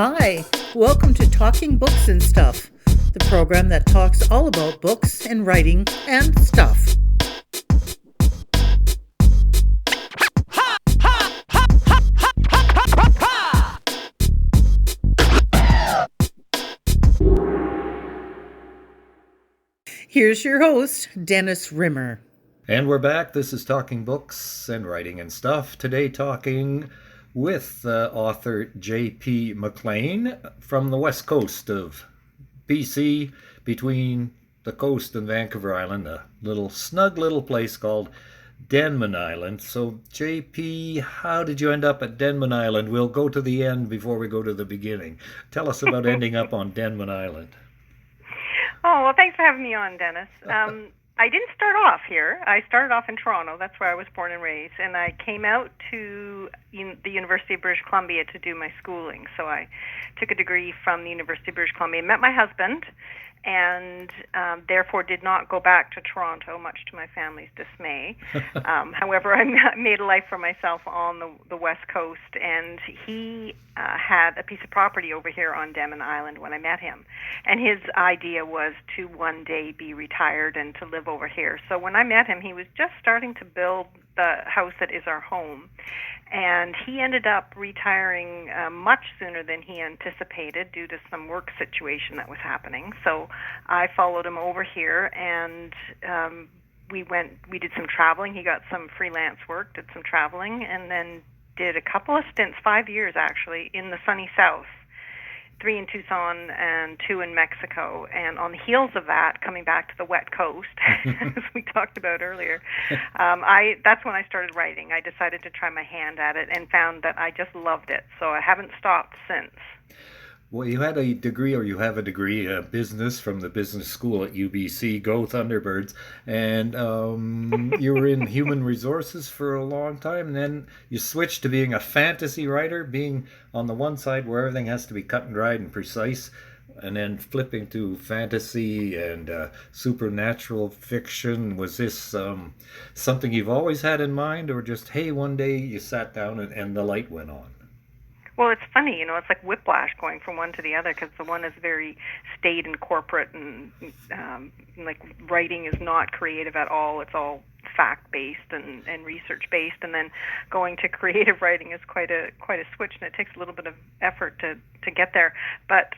Hi, welcome to Talking Books and Stuff, the program that talks all about books and writing and stuff. Here's your host, Dennis Rimmer. And we're back. This is Talking Books and Writing and Stuff. Today talking with author J.P. McLean from the west coast of BC, between the coast and Vancouver Island, a snug little place called Denman Island. So, J.P., how did you end up at Denman Island? We'll go to the end before we go to the beginning. Tell us about ending up on Denman Island. Oh, well, thanks for having me on, Dennis. I didn't start off here. I started off in Toronto. That's where I was born and raised. And I came out to the University of British Columbia to do my schooling. So I took a degree from the University of British Columbia, met my husband, and therefore did not go back to Toronto, much to my family's dismay. However, I made a life for myself on the West Coast, and he had a piece of property over here on Denman Island when I met him. And his idea was to one day be retired and to live over here. So when I met him, he was just starting to build the house that is our home. And he ended up retiring much sooner than he anticipated due to some work situation that was happening. So I followed him over here, and we did some traveling. He got some freelance work, did some traveling, and then did a couple of stints, 5 years actually, in the sunny South. 3 in Tucson and 2 in Mexico. And on the heels of that, coming back to the wet coast, as we talked about earlier, that's when I started writing. I decided to try my hand at it and found that I just loved it. So I haven't stopped since. Well, you have a degree business from the business school at UBC. Go Thunderbirds. And you were in human resources for a long time. And then you switched to being a fantasy writer, being on the one side where everything has to be cut and dried and precise, and then flipping to fantasy and supernatural fiction. Was this something you've always had in mind, or just, hey, one day you sat down and the light went on? Well, it's funny, it's like whiplash going from one to the other, because the one is very staid and corporate, and like writing is not creative at all. It's all fact-based and research-based, and then going to creative writing is quite a switch, and it takes a little bit of effort to get there. But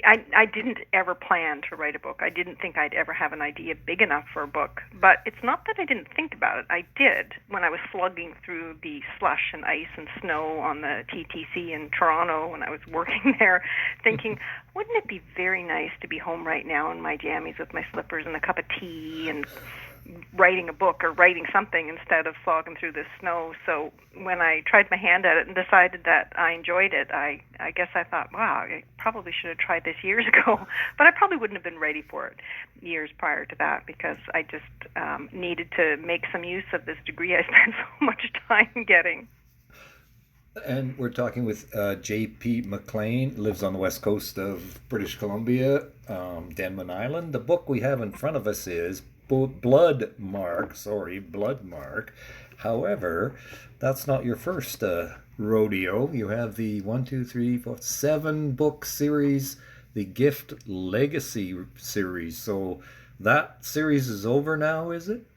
I didn't ever plan to write a book. I didn't think I'd ever have an idea big enough for a book. But it's not that I didn't think about it. I did when I was slugging through the slush and ice and snow on the TTC in Toronto when I was working there, thinking, wouldn't it be very nice to be home right now in my jammies with my slippers and a cup of tea and writing a book or writing something instead of slogging through this snow. So when I tried my hand at it and decided that I enjoyed it, I guess I thought, wow, I probably should have tried this years ago. But I probably wouldn't have been ready for it years prior to that, because I just needed to make some use of this degree I spent so much time getting. And we're talking with J.P. McLean, lives on the west coast of British Columbia, Denman Island. The book we have in front of us is Bloodmark. However, that's not your first rodeo. You have the 7-book series, the Gift Legacy series. So that series is over now, is it?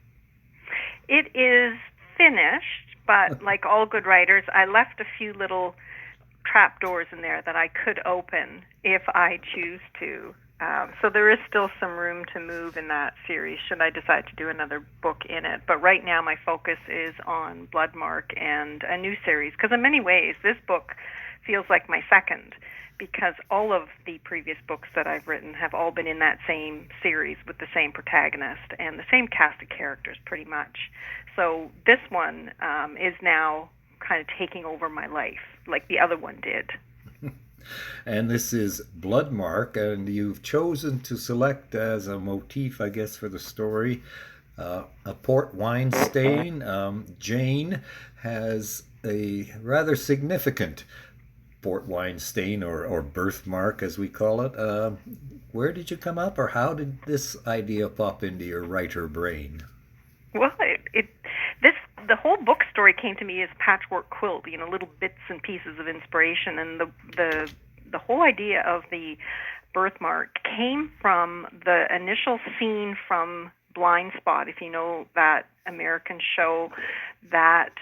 It is finished, but like all good writers, I left a few little trapdoors in there that I could open if I choose to. So there is still some room to move in that series should I decide to do another book in it. But right now my focus is on Bloodmark and a new series, because in many ways this book feels like my second, because all of the previous books that I've written have all been in that same series with the same protagonist and the same cast of characters pretty much. So this one is now kind of taking over my life like the other one did. And this is Bloodmark, and you've chosen to select as a motif, I guess, for the story, a port wine stain. Jane has a rather significant port wine stain, or birthmark, as we call it. Where did you come up, or how did this idea pop into your writer brain? Well, the whole book story came to me as patchwork quilt, little bits and pieces of inspiration, and the the whole idea of the birthmark came from the initial scene from Blind Spot, if you know that American show that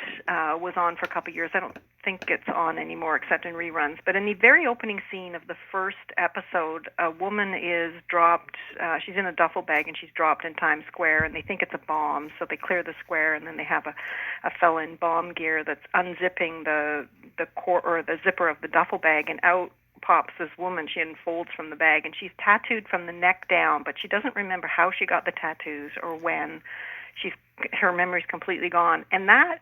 was on for a couple of years. I don't think it's on anymore except in reruns. But in the very opening scene of the first episode, a woman is dropped, she's in a duffel bag and she's dropped in Times Square, and they think it's a bomb, so they clear the square, and then they have a fella in bomb gear that's unzipping the zipper of the duffel bag, and out pops this woman. She unfolds from the bag, and she's tattooed from the neck down, but she doesn't remember how she got the tattoos or when. Her memory's completely gone, and that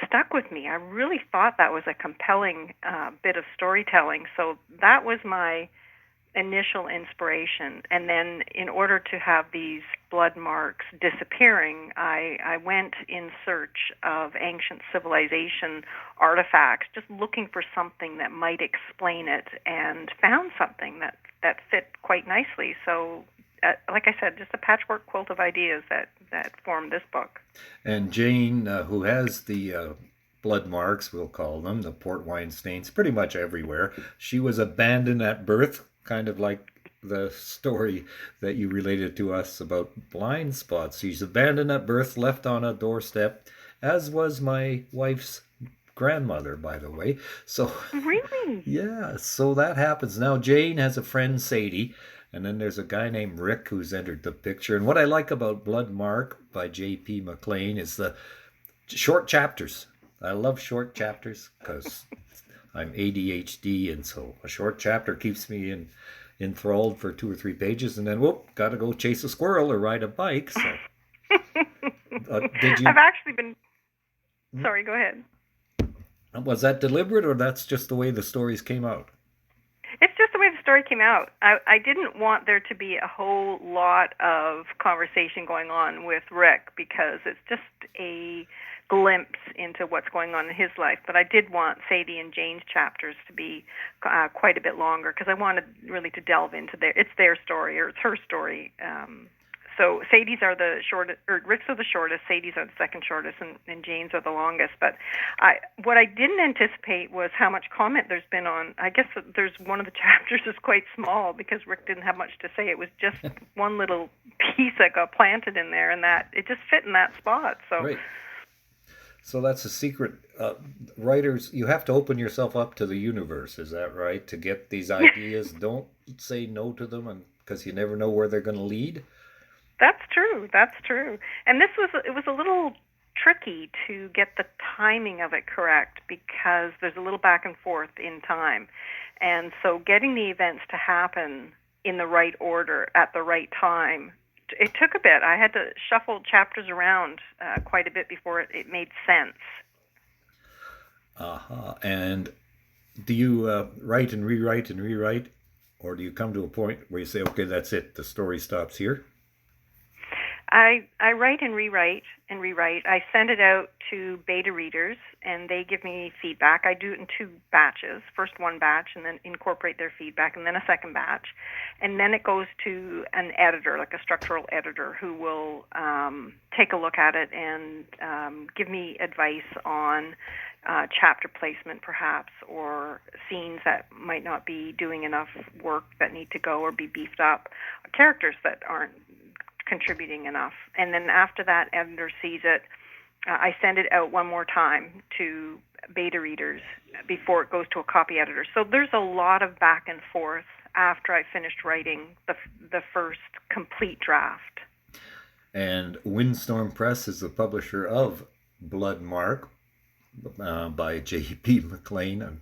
stuck with me. I really thought that was a compelling bit of storytelling, so that was my initial inspiration. And then in order to have these blood marks disappearing, I went in search of ancient civilization artifacts, just looking for something that might explain it, and found something that fit quite nicely. So like I said, just a patchwork quilt of ideas that formed this book. And Jane, who has the blood marks, we'll call them, the port wine stains pretty much everywhere, she was abandoned at birth, kind of like the story that you related to us about Blind Spots. She's abandoned at birth, left on a doorstep, as was my wife's grandmother, by the way. So really? Yeah, so that happens. Now Jane has a friend, Sadie, and then there's a guy named Rick who's entered the picture. And what I like about Blood Mark by J.P. McLean is the short chapters. I love short chapters because I'm ADHD, and so a short chapter keeps me enthralled for 2 or 3 pages, and then, whoop, got to go chase a squirrel or ride a bike. So, did you? I've actually been... Sorry, go ahead. Was that deliberate, or that's just the way the stories came out? It's just the way the story came out. I didn't want there to be a whole lot of conversation going on with Rick, because it's just a glimpse into what's going on in his life. But I did want Sadie and Jane's chapters to be quite a bit longer, because I wanted really to delve into it's their story, or it's her story. So Sadie's are the shortest, or Rick's are the shortest, Sadie's are the second shortest, and Jane's are the longest. But what I didn't anticipate was how much comment there's been on. I guess there's one of the chapters is quite small because Rick didn't have much to say. It was just one little piece that got planted in there, and that it just fit in that spot. So. Right. So that's a secret. Writers, you have to open yourself up to the universe. Is that right? To get these ideas, don't say no to them, because you never know where they're going to lead. That's true. That's true. And it was a little tricky to get the timing of it correct, because there's a little back and forth in time. And so getting the events to happen in the right order at the right time, it took a bit. I had to shuffle chapters around quite a bit before it made sense. And do you write and rewrite, or do you come to a point where you say, okay, that's it, the story stops here? I write and rewrite. I send it out to beta readers, and they give me feedback. I do it in 2 batches. First one batch, and then incorporate their feedback, and then a second batch. And then it goes to an editor, like a structural editor, who will take a look at it and give me advice on chapter placement, perhaps, or scenes that might not be doing enough work that need to go or be beefed up, characters that aren't contributing enough. And then after that editor sees it, I send it out one more time to beta readers before it goes to a copy editor. So there's a lot of back and forth after I finished writing the first complete draft. And Windstorm Press is the publisher of Blood Mark by J.P. McLean. I'm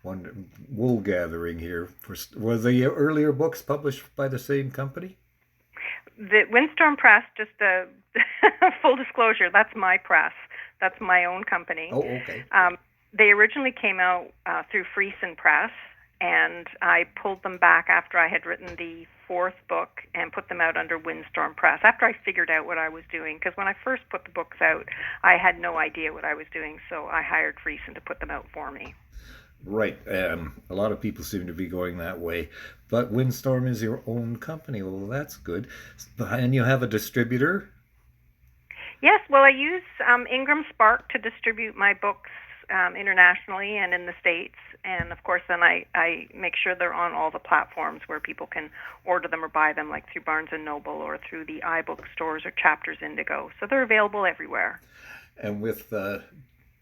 wondering, wool gathering here. Were the earlier books published by the same company? The Windstorm Press, just a full disclosure, that's my press. That's my own company. Oh, okay. They originally came out through Friesen Press, and I pulled them back after I had written the 4th book and put them out under Windstorm Press, after I figured out what I was doing. Because when I first put the books out, I had no idea what I was doing, so I hired Friesen to put them out for me. Right. A lot of people seem to be going that way. But Windstorm is your own company. Well, that's good. And you have a distributor? Yes. Well, I use Ingram Spark to distribute my books internationally and in the States. And of course, then I make sure they're on all the platforms where people can order them or buy them, like through Barnes and Noble or through the iBook stores or Chapters Indigo. So they're available everywhere. And with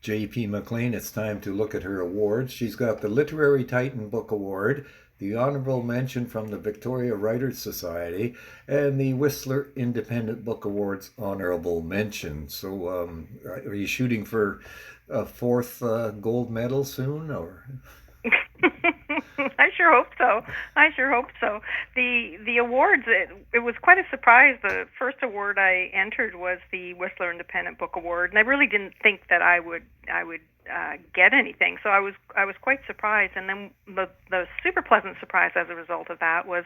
J.P. McLean, it's time to look at her awards. She's got the Literary Titan Book Award, the Honorable Mention from the Victoria Writers Society, and the Whistler Independent Book Awards Honorable Mention. So are you shooting for a fourth gold medal soon, or? I sure hope so. The awards, it was quite a surprise. The first award I entered was the Whistler Independent Book Award, and I really didn't think that I would get anything. So I was quite surprised. And then the super pleasant surprise as a result of that was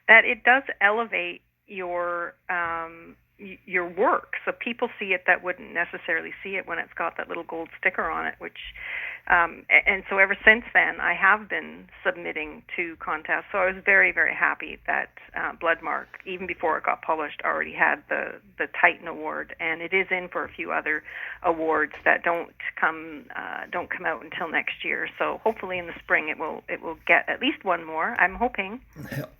that it does elevate your work. So people see it that wouldn't necessarily see it when it's got that little gold sticker on it, which and so ever since then I have been submitting to contests. So I was very, very happy that Bloodmark, even before it got published, already had the Titan Award, and it is in for a few other awards that don't come out until next year. So hopefully in the spring it will get at least one more. I'm hoping.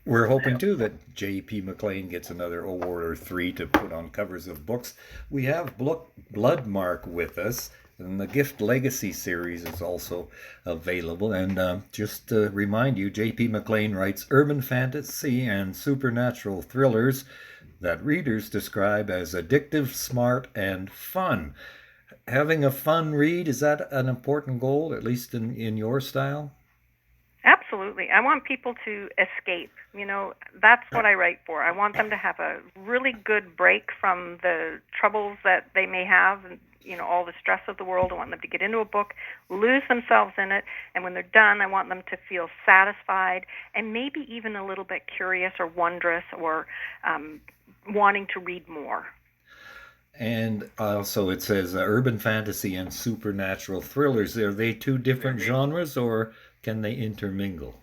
We're hoping too that J.P. McLean gets another award or three to put on covers of books. We have Bloodmark with us, and the Gift Legacy series is also available. And just to remind you, J.P. McLean writes urban fantasy and supernatural thrillers that readers describe as addictive, smart, and fun. Having a fun read, is that an important goal, at least in your style? Absolutely. I want people to escape. That's what I write for. I want them to have a really good break from the troubles that they may have, and all the stress of the world. I want them to get into a book, lose themselves in it, and when they're done, I want them to feel satisfied and maybe even a little bit curious or wondrous or wanting to read more. And also it says urban fantasy and supernatural thrillers. Are they two different genres, or can they intermingle?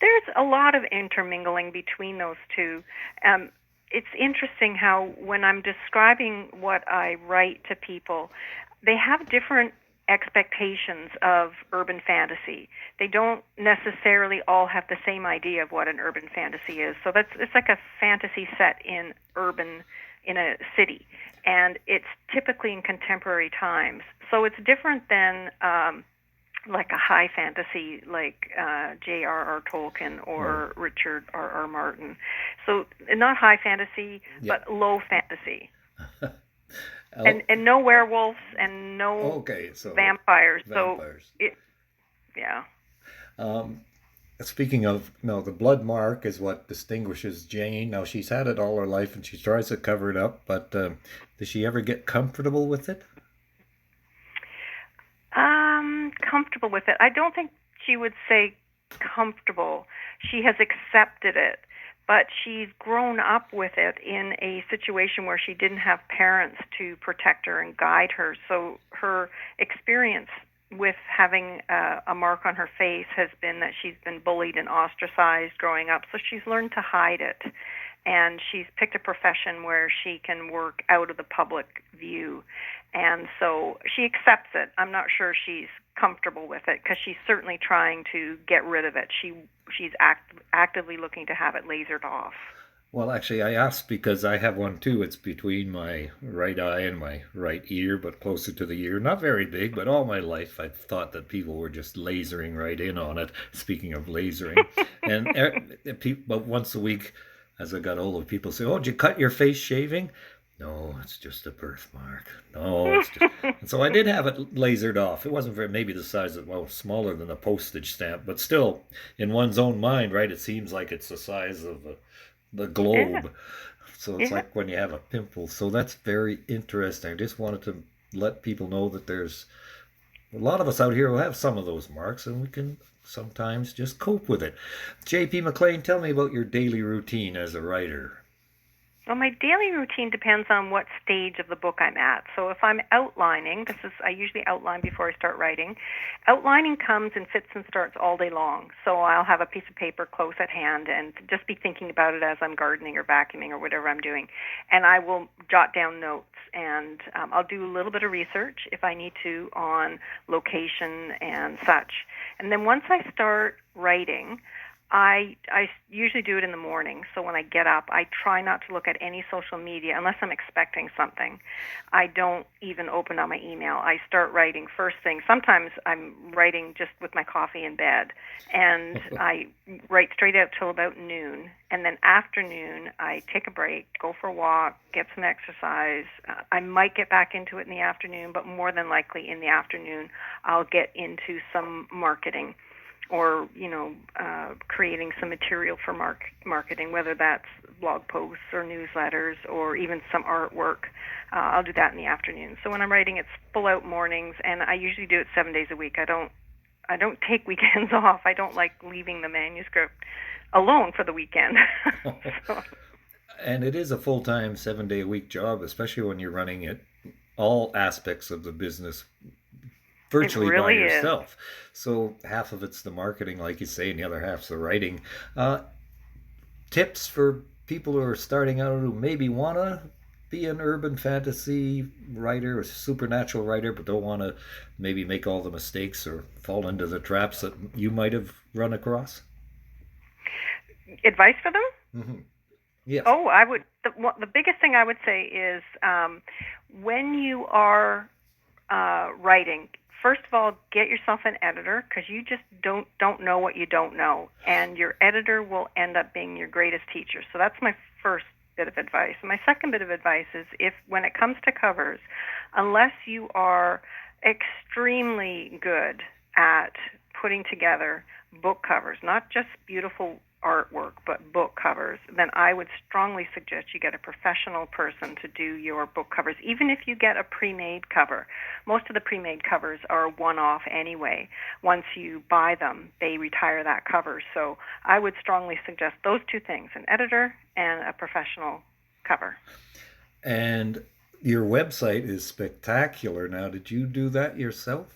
There's a lot of intermingling between those two. It's interesting how when I'm describing what I write to people, they have different expectations of urban fantasy. They don't necessarily all have the same idea of what an urban fantasy is. So it's like a fantasy set in a city, and it's typically in contemporary times. So it's different than like a high fantasy like J.R.R. Tolkien or Richard R.R. Martin. So not high fantasy, but low fantasy. And no werewolves and no vampires. Vampires. So speaking of, the Bloodmark is what distinguishes Jane. Now, she's had it all her life and she tries to cover it up, but does she ever get comfortable with it? Comfortable with it. I don't think she would say comfortable. She has accepted it, but she's grown up with it in a situation where she didn't have parents to protect her and guide her. So her experience with having a mark on her face has been that she's been bullied and ostracized growing up. So she's learned to hide it. And she's picked a profession where she can work out of the public view. And so she accepts it. I'm not sure she's comfortable with it because she's certainly trying to get rid of it. She's actively looking to have it lasered off. Well, actually, I asked because I have one too. It's between my right eye and my right ear, but closer to the ear. Not very big, but all my life I've thought that people were just lasering right in on it. Speaking of lasering. But once a week, as I got older, people say, "Oh, did you cut your face shaving?" No, it's just a birthmark. No, it's just... And so I did have it lasered off. It wasn't maybe the size of, smaller than a postage stamp, but still, in one's own mind, right, it seems like it's the size of the globe. So it's like when you have a pimple. So that's very interesting. I just wanted to let people know that there's a lot of us out here who have some of those marks, and we can sometimes just cope with it. J.P. McLean, tell me about your daily routine as a writer. Well, my daily routine depends on what stage of the book I'm at. So if I'm outlining, I usually outline before I start writing. Outlining comes in fits and starts all day long. So I'll have a piece of paper close at hand and just be thinking about it as I'm gardening or vacuuming or whatever I'm doing. And I will jot down notes, and I'll do a little bit of research if I need to on location and such. And then once I start writing, I usually do it in the morning. So when I get up, I try not to look at any social media unless I'm expecting something. I don't even open up my email. I start writing first thing. Sometimes I'm writing just with my coffee in bed, and I write straight out till about noon. And then afternoon, I take a break, go for a walk, get some exercise. I might get back into it in the afternoon, but more than likely in the afternoon, I'll get into some marketing, or creating some material for marketing, whether that's blog posts or newsletters or even some artwork. I'll do that in the afternoon. So when I'm writing, it's full out mornings, and I usually do it 7 days a week. I don't take weekends off. I don't like leaving the manuscript alone for the weekend. So. And it is a full-time 7-day-a-week job, especially when you're running it, all aspects of the business virtually by yourself. So half of it's the marketing, like you say, and the other half's the writing. Tips for people who are starting out who maybe want to be an urban fantasy writer or supernatural writer, but don't want to maybe make all the mistakes or fall into the traps that you might have run across? Advice for them? Mm-hmm. Yes. Oh, I would. The biggest thing I would say is when you are writing, first of all, get yourself an editor, because you just don't know what you don't know, and your editor will end up being your greatest teacher. So that's my first bit of advice. And my second bit of advice is, when it comes to covers, unless you are extremely good at putting together book covers, not just beautiful artwork, but book covers, then I would strongly suggest you get a professional person to do your book covers, even if you get a pre-made cover. Most of the pre-made covers are one-off anyway. Once you buy them, they retire that cover. So I would strongly suggest those two things, an editor and a professional cover. And your website is spectacular. Now, did you do that yourself?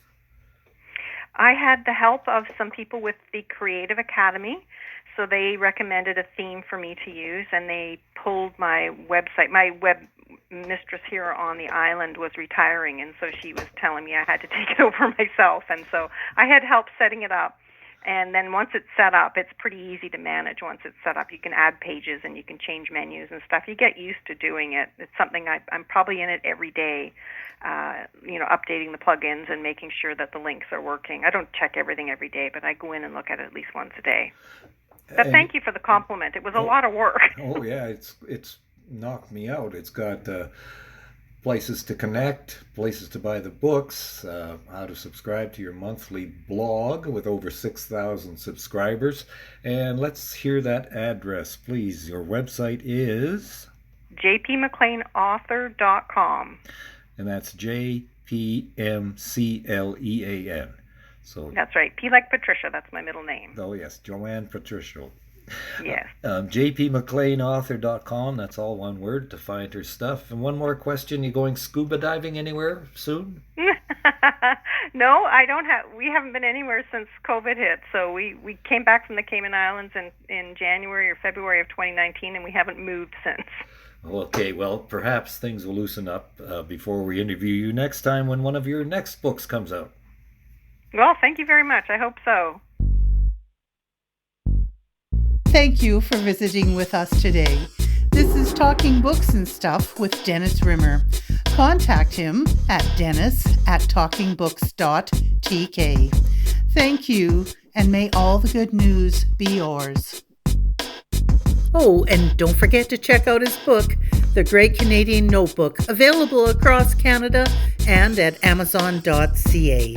I had the help of some people with the Creative Academy. So they recommended a theme for me to use, and they pulled my website. My web mistress here on the island was retiring, and so she was telling me I had to take it over myself. And so I had help setting it up. And then once it's set up, it's pretty easy to manage. Once it's set up, you can add pages and you can change menus and stuff. You get used to doing it. It's something I'm probably in it every day, updating the plugins and making sure that the links are working. I don't check everything every day, but I go in and look at it at least once a day. But thank you for the compliment. It was a lot of work. Oh yeah, it's knocked me out. It's got places to connect, places to buy the books, how to subscribe to your monthly blog with over 6,000 subscribers. And let's hear that address, please. Your website is jpmcleanauthor.com. And that's JPMCLEAN. So that's right. P like Patricia. That's my middle name. Oh, yes. Joanne Patricia. Yes. jpmcleanauthor.com. That's all one word to find her stuff. And one more question. You going scuba diving anywhere soon? No, I don't have. We haven't been anywhere since COVID hit. So we came back from the Cayman Islands in January or February of 2019, and we haven't moved since. Okay, well, perhaps things will loosen up before we interview you next time when one of your next books comes out. Well, thank you very much. I hope so. Thank you for visiting with us today. This is Talking Books and Stuff with Dennis Rimmer. Contact him at dennis@talkingbooks.tk. Thank you, and may all the good news be yours. Oh, and don't forget to check out his book, The Great Canadian Notebook, available across Canada and at amazon.ca.